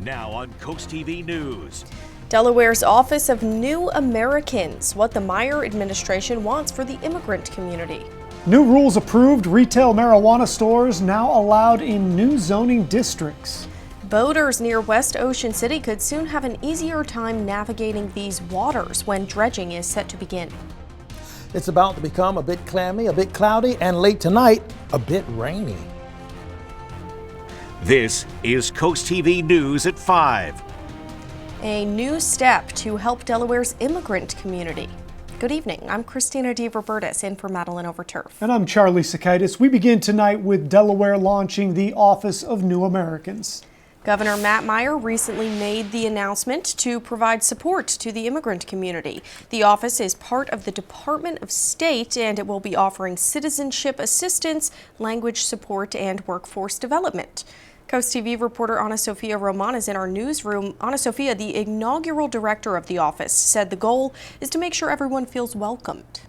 Now on CoastTV News. Delaware's Office of New Americans, what the Meyer administration wants for the immigrant community. New rules approved, retail marijuana stores now allowed in new zoning districts. Boaters near West Ocean City could soon have an easier time navigating these waters when dredging is set to begin. It's about to become a bit clammy, a bit cloudy, and late tonight, a bit rainy. This is CoastTV News at 5. A new step to help Delaware's immigrant community. Good evening. I'm Christina DeRobertis in for Madeline Overturf. And I'm Charlie Sakaitis. We begin tonight with Delaware launching the Office of New Americans. Governor Matt Meyer recently made the announcement to provide support to the immigrant community. The office is part of the Department of State, and it will be offering citizenship assistance, language support, and workforce development. CoastTV reporter Ana Sofia Roman is in our newsroom. Ana Sofia, the inaugural director of the office, said the goal is to make sure everyone feels welcomed.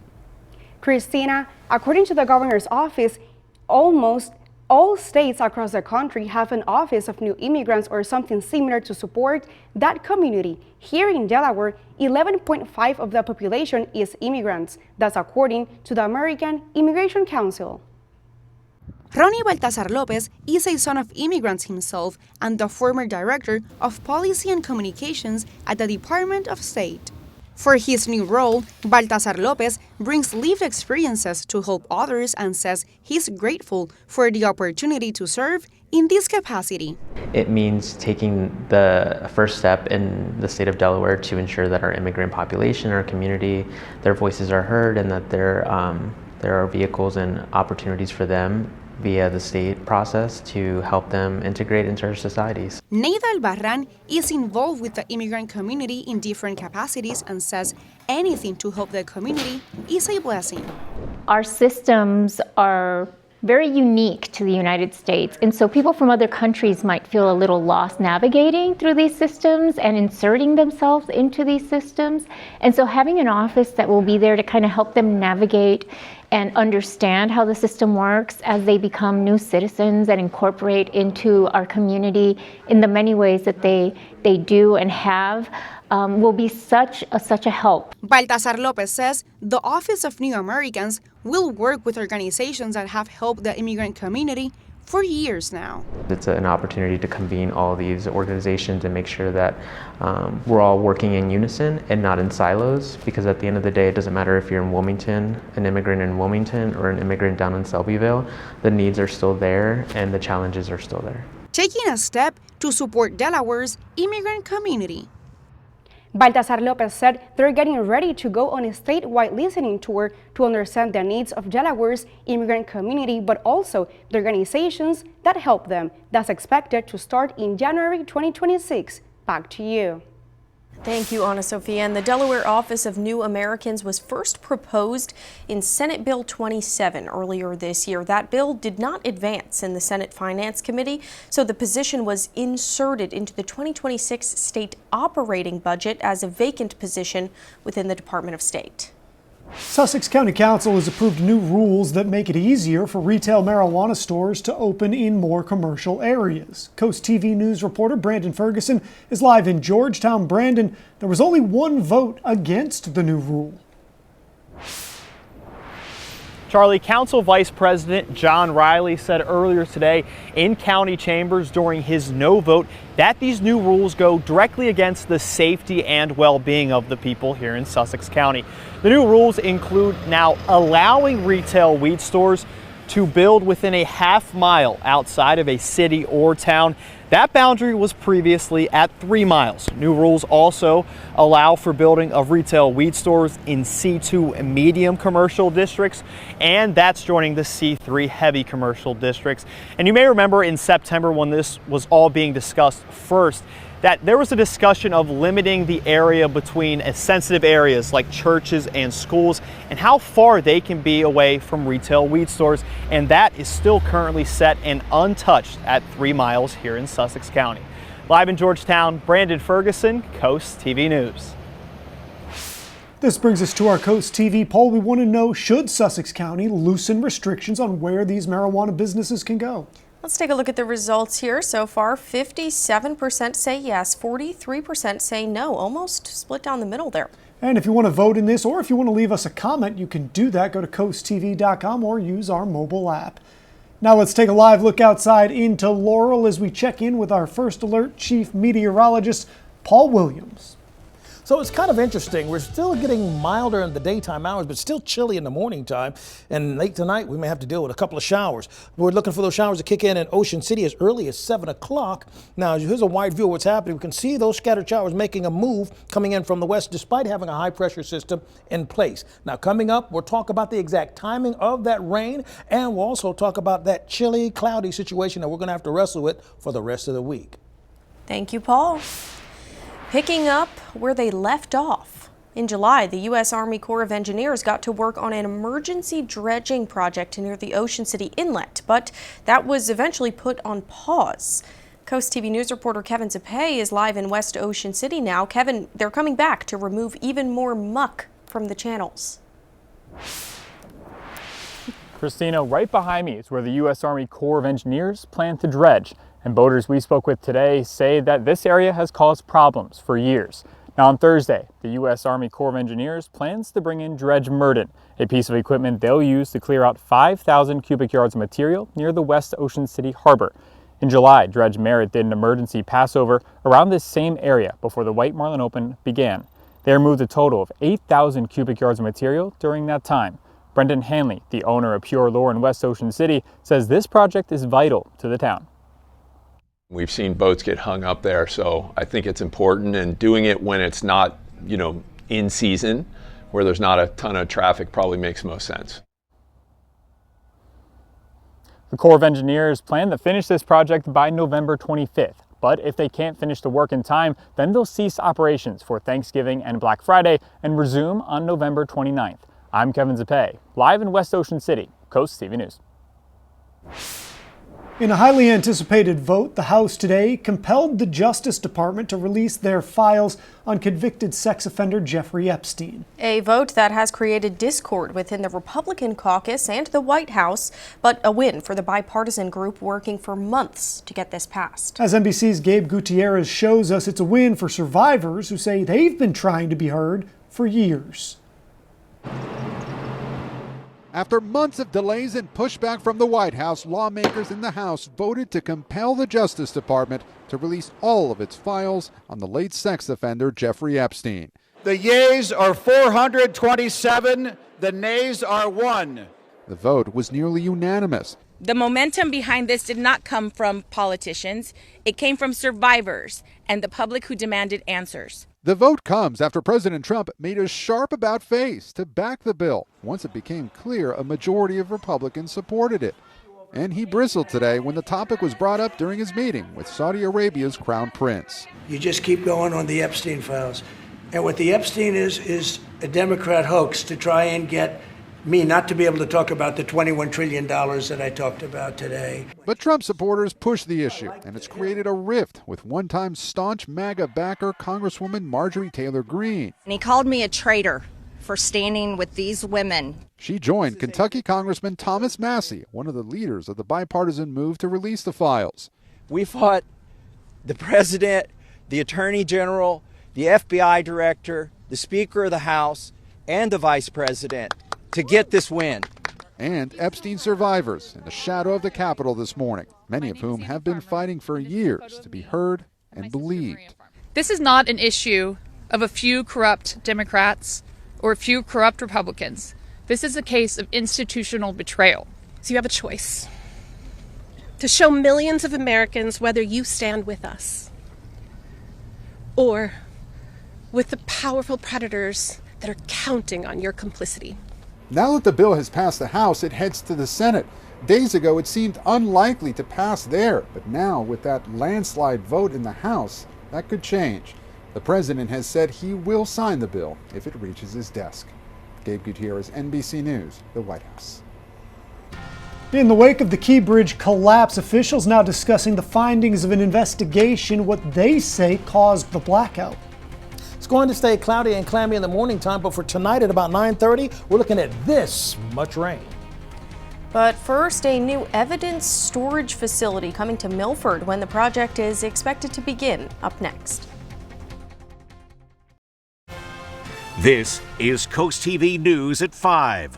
Christina, according to the governor's office, almost all states across the country have an Office of New Immigrants or something similar to support that community. Here in Delaware, 11.5% of the population is immigrants. That's according to the American Immigration Council. Ronnie Baltasar Lopez is a son of immigrants himself and the former director of Policy and Communications at the Department of State. For his new role, Baltasar Lopez brings lived experiences to help others and says he's grateful for the opportunity to serve in this capacity. It means taking the first step in the state of Delaware to ensure that our immigrant population, our community, their voices are heard and that there are vehicles and opportunities for them via the state process to help them integrate into our societies. Neida Albarran is involved with the immigrant community in different capacities and says anything to help the community is a blessing. Our systems are very unique to the United States, and so people from other countries might feel a little lost navigating through these systems and inserting themselves into these systems. And so having an office that will be there to kind of help them navigate and understand how the system works as they become new citizens and incorporate into our community in the many ways that they do and have will be such a help. Baltasar Lopez says the Office of New Americans will work with organizations that have helped the immigrant community for years now. It's an opportunity to convene all these organizations and make sure that we're all working in unison and not in silos, because at the end of the day, it doesn't matter if you're in Wilmington, an immigrant in Wilmington, or an immigrant down in Selbyville, the needs are still there and the challenges are still there. Taking a step to support Delaware's immigrant community. Baltasar Lopez said they're getting ready to go on a statewide listening tour to understand the needs of Delaware's immigrant community, but also the organizations that help them. That's expected to start in January 2026. Back to you. Thank you, Ana Sofia. And the Delaware Office of New Americans was first proposed in Senate Bill 27 earlier this year. That bill did not advance in the Senate Finance Committee, so the position was inserted into the 2026 state operating budget as a vacant position within the Department of State. Sussex County Council has approved new rules that make it easier for retail marijuana stores to open in more commercial areas. CoastTV News reporter Brandon Ferguson is live in Georgetown. Brandon, there was only one vote against the new rule. Charlie, Council Vice President John Riley said earlier today in county chambers during his no vote that these new rules go directly against the safety and well-being of the people here in Sussex County. The new rules include now allowing retail weed stores to build within a half mile outside of a city or town. That boundary was previously at 3 miles. New rules also allow for building of retail weed stores in C2 medium commercial districts, and that's joining the C3 heavy commercial districts. And you may remember in September when this was all being discussed first, that there was a discussion of limiting the area between sensitive areas like churches and schools and how far they can be away from retail weed stores. And that is still currently set and untouched at 3 miles here in Sussex County. Live in Georgetown, Brandon Ferguson, CoastTV News. This brings us to our CoastTV poll. We want to know, should Sussex County loosen restrictions on where these marijuana businesses can go? Let's take a look at the results here. So far, 57% say yes, 43% say no, almost split down the middle there. And if you want to vote in this, or if you want to leave us a comment, you can do that. Go to coasttv.com or use our mobile app. Now let's take a live look outside into Laurel as we check in with our First Alert Chief Meteorologist, Paul Williams. So it's kind of interesting. We're still getting milder in the daytime hours, but still chilly in the morning time. And late tonight, we may have to deal with a couple of showers. We're looking for those showers to kick in Ocean City as early as 7 o'clock. Now, here's a wide view of what's happening. We can see those scattered showers making a move coming in from the west, despite having a high pressure system in place. Now, coming up, we'll talk about the exact timing of that rain, and we'll also talk about that chilly, cloudy situation that we're going to have to wrestle with for the rest of the week. Thank you, Paul. Picking up where they left off. In July, the U.S. Army Corps of Engineers got to work on an emergency dredging project near the Ocean City Inlet, but that was eventually put on pause. Coast TV News reporter Kevin Zapay is live in West Ocean City now. Kevin, they're coming back to remove even more muck from the channels. Christina, right behind me is where the U.S. Army Corps of Engineers plan to dredge. And boaters we spoke with today say that this area has caused problems for years. Now on Thursday, the U.S. Army Corps of Engineers plans to bring in Dredge Merton, a piece of equipment they'll use to clear out 5,000 cubic yards of material near the West Ocean City Harbor. In July, Dredge Merritt did an emergency passover around this same area before the White Marlin Open began. They removed a total of 8,000 cubic yards of material during that time. Brendan Hanley, the owner of Pure Lore in West Ocean City, says this project is vital to the town. We've seen boats get hung up there, so I think it's important, and doing it when it's not, in season, where there's not a ton of traffic, probably makes most sense. The Corps of Engineers plan to finish this project by November 25th, but if they can't finish the work in time, then they'll cease operations for Thanksgiving and Black Friday and resume on November 29th. I'm Kevin Zapay, live in West Ocean City, Coast TV News. In a highly anticipated vote, the House today compelled the Justice Department to release their files on convicted sex offender Jeffrey Epstein. A vote that has created discord within the Republican caucus and the White House, but a win for the bipartisan group working for months to get this passed. As NBC's Gabe Gutierrez shows us, it's a win for survivors who say they've been trying to be heard for years. After months of delays and pushback from the White House, lawmakers in the House voted to compel the Justice Department to release all of its files on the late sex offender Jeffrey Epstein. The yeas are 427, the nays are 1. The vote was nearly unanimous. The momentum behind this did not come from politicians. It came from survivors and the public who demanded answers. The vote comes after President Trump made a sharp about-face to back the bill once it became clear a majority of Republicans supported it. And he bristled today when the topic was brought up during his meeting with Saudi Arabia's Crown Prince. You just keep going on the Epstein files. And what the Epstein is a Democrat hoax to try and get me not to be able to talk about the $21 trillion that I talked about today. But Trump supporters push the issue, and it's created a rift with one-time staunch MAGA backer Congresswoman Marjorie Taylor Greene. And he called me a traitor for standing with these women. She joined Kentucky Congressman Thomas Massie, one of the leaders of the bipartisan move to release the files. We fought the president, the attorney general, the FBI director, the Speaker of the House, and the vice president to get this win. And Epstein survivors in the shadow of the Capitol this morning, many of whom have been fighting for years to be heard and believed. This is not an issue of a few corrupt Democrats or a few corrupt Republicans. This is a case of institutional betrayal. So you have a choice to show millions of Americans whether you stand with us or with the powerful predators that are counting on your complicity. Now that the bill has passed the House, it heads to the Senate. Days ago, it seemed unlikely to pass there, but now with that landslide vote in the House, that could change. The president has said he will sign the bill if it reaches his desk. Gabe Gutierrez, NBC News, the White House. In the wake of the Key Bridge collapse, officials now discussing the findings of an investigation, what they say caused the blackout. It's going to stay cloudy and clammy in the morning time, but for tonight at about 9:30, we're looking at this much rain. But first, a new evidence storage facility coming to Milford when the project is expected to begin. Up next. This is Coast TV News at 5.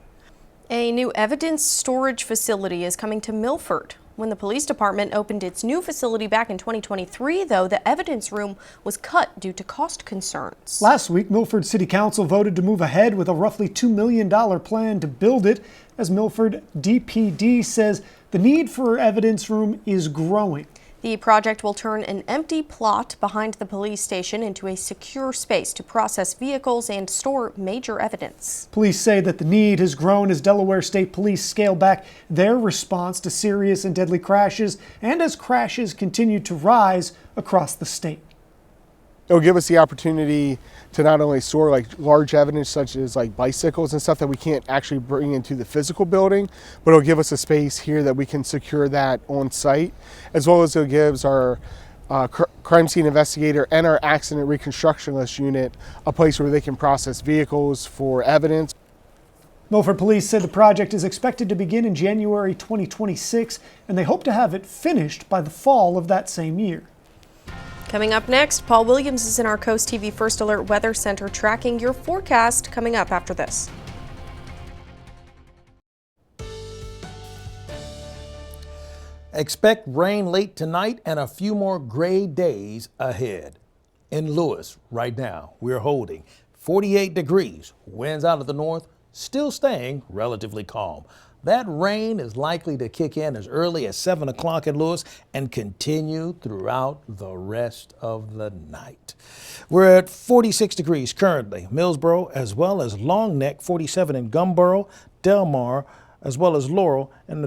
A new evidence storage facility is coming to Milford. When the police department opened its new facility back in 2023, though, the evidence room was cut due to cost concerns. Last week, Milford City Council voted to move ahead with a roughly $2 million plan to build it, as Milford DPD says the need for evidence room is growing. The project will turn an empty plot behind the police station into a secure space to process vehicles and store major evidence. Police say that the need has grown as Delaware State Police scale back their response to serious and deadly crashes, and as crashes continue to rise across the state. It'll give us the opportunity to not only store like large evidence such as like bicycles and stuff that we can't actually bring into the physical building, but it'll give us a space here that we can secure that on site, as well as it gives our crime scene investigator and our accident reconstructionist unit a place where they can process vehicles for evidence. Milford Police said the project is expected to begin in January 2026, and they hope to have it finished by the fall of that same year. Coming up next, Paul Williams is in our Coast TV First Alert Weather Center tracking your forecast coming up after this. Expect rain late tonight and a few more gray days ahead. In Lewis, right now, we're holding 48 degrees, winds out of the north, still staying relatively calm. That rain is likely to kick in as early as 7 o'clock in Lewis and continue throughout the rest of the night. We're at 46 degrees currently, Millsboro, as well as Long Neck, 47 in Gumboro, Del Mar, as well as Laurel, and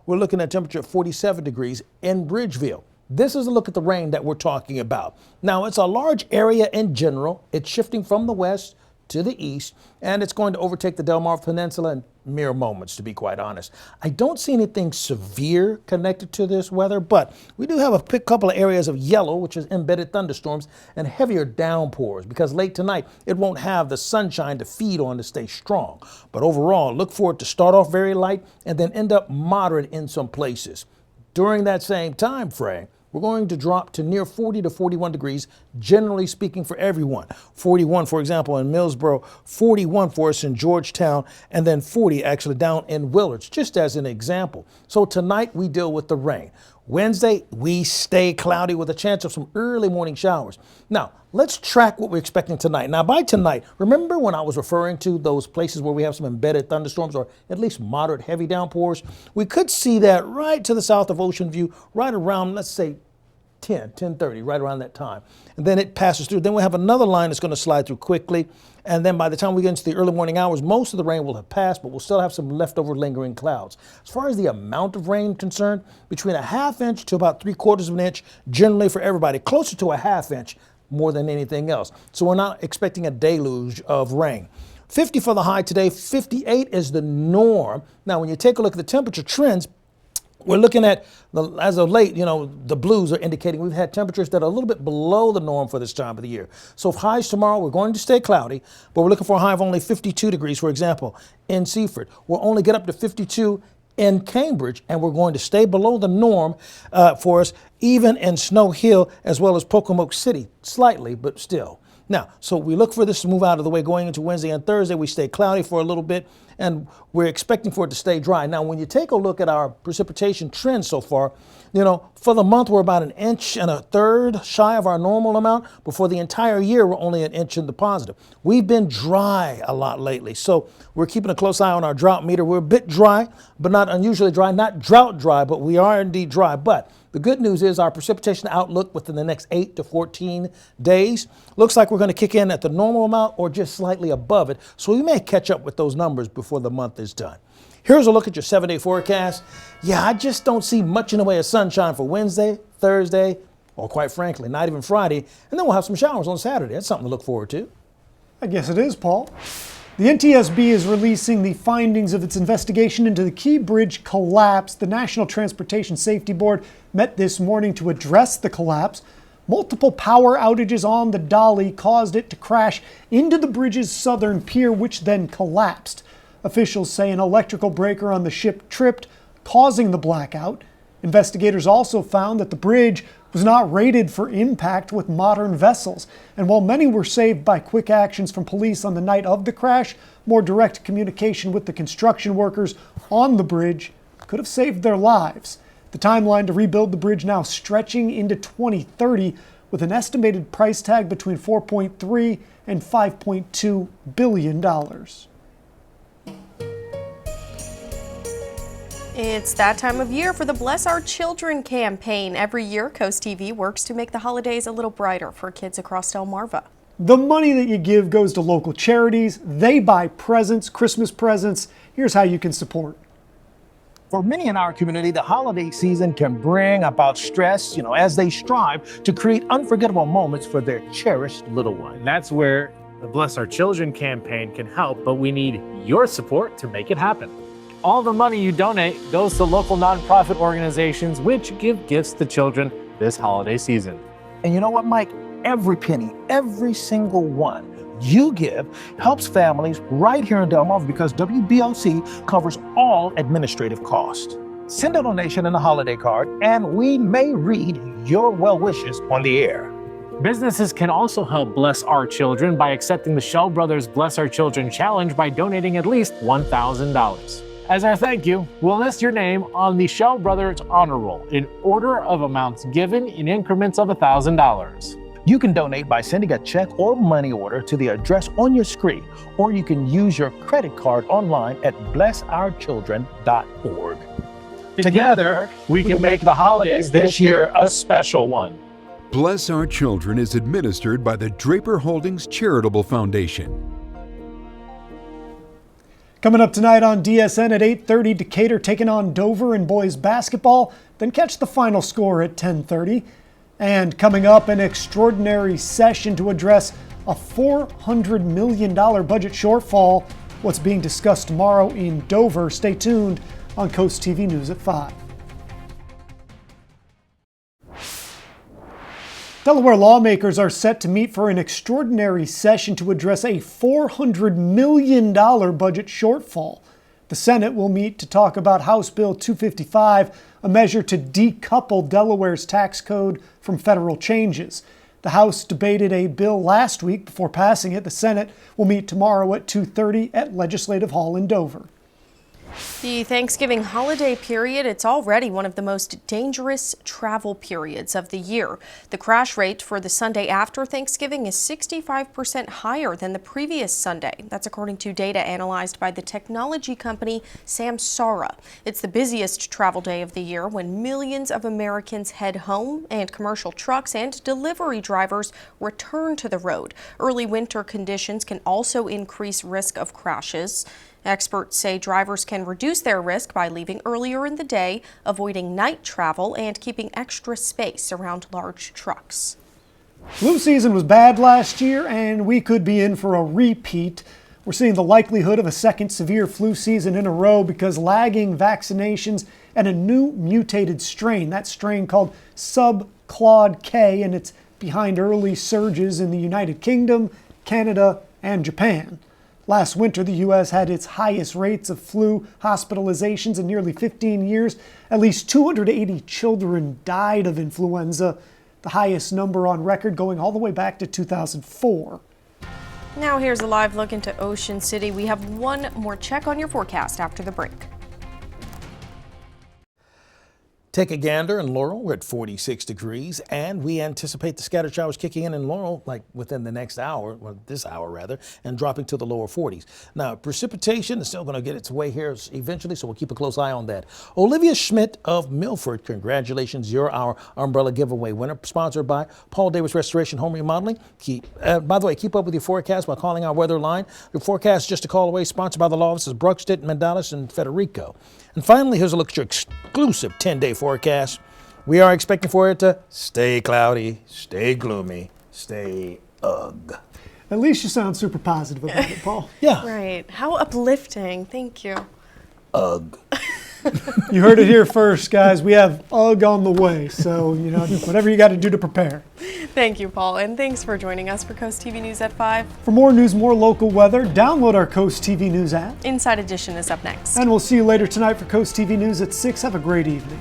we're looking at temperature at 47 degrees in Bridgeville. This is a look at the rain that we're talking about. Now, it's a large area in general. It's shifting from the west to the east, and it's going to overtake the Del Mar Peninsula in mere moments, to be quite honest. I don't see anything severe connected to this weather, but we do have a couple of areas of yellow, which is embedded thunderstorms, and heavier downpours, because late tonight it won't have the sunshine to feed on to stay strong. But overall, look for it to start off very light and then end up moderate in some places. During that same time frame, we're going to drop to near 40 to 41 degrees, generally speaking, for everyone. 41, for example, in Millsboro, 41 for us in Georgetown, and then 40 actually down in Willards, just as an example. So tonight we deal with the rain. Wednesday, we stay cloudy with a chance of some early morning showers. Now, let's track what we're expecting tonight. Now, by tonight, remember when I was referring to those places where we have some embedded thunderstorms or at least moderate heavy downpours? We could see that right to the south of Ocean View, right around, let's say, 10:30, right around that time. And then it passes through. Then we have another line that's going to slide through quickly. And then by the time we get into the early morning hours, most of the rain will have passed, but we'll still have some leftover lingering clouds. As far as the amount of rain concerned, between a ½ inch to about 3/4 of an inch, generally for everybody, closer to a ½ inch more than anything else. So we're not expecting a deluge of rain. 50 for the high today, 58 is the norm. Now, when you take a look at the temperature trends, we're looking at, as of late, the blues are indicating we've had temperatures that are a little bit below the norm for this time of the year. So highs tomorrow, we're going to stay cloudy, but we're looking for a high of only 52 degrees, for example, in Seaford. We'll only get up to 52 in Cambridge, and we're going to stay below the norm for us, even in Snow Hill, as well as Pocomoke City, slightly, but still. Now, so we look for this to move out of the way going into Wednesday and Thursday. We stay cloudy for a little bit, and we're expecting for it to stay dry. Now, when you take a look at our precipitation trends so far, for the month, we're about 1.33 inches shy of our normal amount, but for the entire year, we're only 1 inch in the positive. We've been dry a lot lately, so we're keeping a close eye on our drought meter. We're a bit dry, but not unusually dry, not drought dry, but we are indeed dry. But the good news is our precipitation outlook within the next 8 to 14 days looks like we're going to kick in at the normal amount or just slightly above it. So we may catch up with those numbers before the month is done. Here's a look at your 7-day forecast. Yeah, I just don't see much in the way of sunshine for Wednesday, Thursday, or quite frankly, not even Friday. And then we'll have some showers on Saturday. That's something to look forward to. I guess it is, Paul. The NTSB is releasing the findings of its investigation into the Key Bridge collapse. The National Transportation Safety Board met this morning to address the collapse. Multiple power outages on the dolly caused it to crash into the bridge's southern pier, which then collapsed. Officials say an electrical breaker on the ship tripped, causing the blackout. Investigators also found that the bridge was not rated for impact with modern vessels. And while many were saved by quick actions from police on the night of the crash, more direct communication with the construction workers on the bridge could have saved their lives. The timeline to rebuild the bridge now stretching into 2030 with an estimated price tag between $4.3 and $5.2 billion. It's that time of year for the Bless Our Children campaign. Every year, CoastTV works to make the holidays a little brighter for kids across Delmarva. The money that you give goes to local charities. They buy presents, Christmas presents. Here's how you can support. For many in our community, the holiday season can bring about stress, as they strive to create unforgettable moments for their cherished little one. And that's where the Bless Our Children campaign can help, but we need your support to make it happen. All the money you donate goes to local nonprofit organizations which give gifts to children this holiday season. And you know what, Mike? Every penny, every single one you give helps families right here in Delmarva because WBOC covers all administrative costs. Send a donation and a holiday card, and we may read your well wishes on the air. Businesses can also help Bless Our Children by accepting the Shell Brothers Bless Our Children Challenge by donating at least $1,000. As our thank you, we'll list your name on the Shell Brothers Honor Roll in order of amounts given in increments of $1,000. You can donate by sending a check or money order to the address on your screen, or you can use your credit card online at blessourchildren.org. Together, we can make the holidays this year a special one. Bless Our Children is administered by the Draper Holdings Charitable Foundation. Coming up tonight on DSN at 8:30, Decatur taking on Dover in boys basketball. Then catch the final score at 10:30. And coming up, an extraordinary session to address a $400 million budget shortfall. What's being discussed tomorrow in Dover. Stay tuned on CoastTV News at 5. Delaware lawmakers are set to meet for an extraordinary session to address a $400 million budget shortfall. The Senate will meet to talk about House Bill 255, a measure to decouple Delaware's tax code from federal changes. The House debated a bill last week before passing it. The Senate will meet tomorrow at 2:30 at Legislative Hall in Dover. The Thanksgiving holiday period, it's already one of the most dangerous travel periods of the year. The crash rate for the Sunday after Thanksgiving is 65% higher than the previous Sunday. That's according to data analyzed by the technology company Samsara. It's the busiest travel day of the year when millions of Americans head home and commercial trucks and delivery drivers return to the road. Early winter conditions can also increase risk of crashes. Experts say drivers can reduce their risk by leaving earlier in the day, avoiding night travel, and keeping extra space around large trucks. Flu season was bad last year, and we could be in for a repeat. We're seeing the likelihood of a second severe flu season in a row because lagging vaccinations and a new mutated strain, that strain called subclad K, and it's behind early surges in the United Kingdom, Canada, and Japan. Last winter, the U.S. had its highest rates of flu hospitalizations in nearly 15 years. At least 280 children died of influenza, the highest number on record going all the way back to 2004. Now here's a live look into Ocean City. We have one more check on your forecast after the break. Take a gander in Laurel. We're at 46 degrees, and we anticipate the scattered showers kicking in Laurel like within the next hour, well, this hour rather, and dropping to the lower 40s. Now, precipitation is still going to get its way here eventually, so we'll keep a close eye on that. Olivia Schmidt of Milford, congratulations. You're our umbrella giveaway winner, sponsored by Paul Davis Restoration Home Remodeling. By the way, keep up with your forecast by calling our weather line. Your forecast is just a call away, sponsored by the law offices Bruxted, Mandalis, and Federico. And finally, here's a look at your exclusive 10-day forecast. We are expecting for it to stay cloudy, stay gloomy, stay ugh. At least you sound super positive about it, Paul. Yeah. Right. How uplifting. Thank you. Ugh. You heard it here first, guys. We have UGG on the way, so whatever you got to do to prepare. Thank you, Paul, and thanks for joining us for Coast TV News at 5. For more news, more local weather, download our Coast TV News app. Inside Edition is up next. And we'll see you later tonight for Coast TV News at 6. Have a great evening.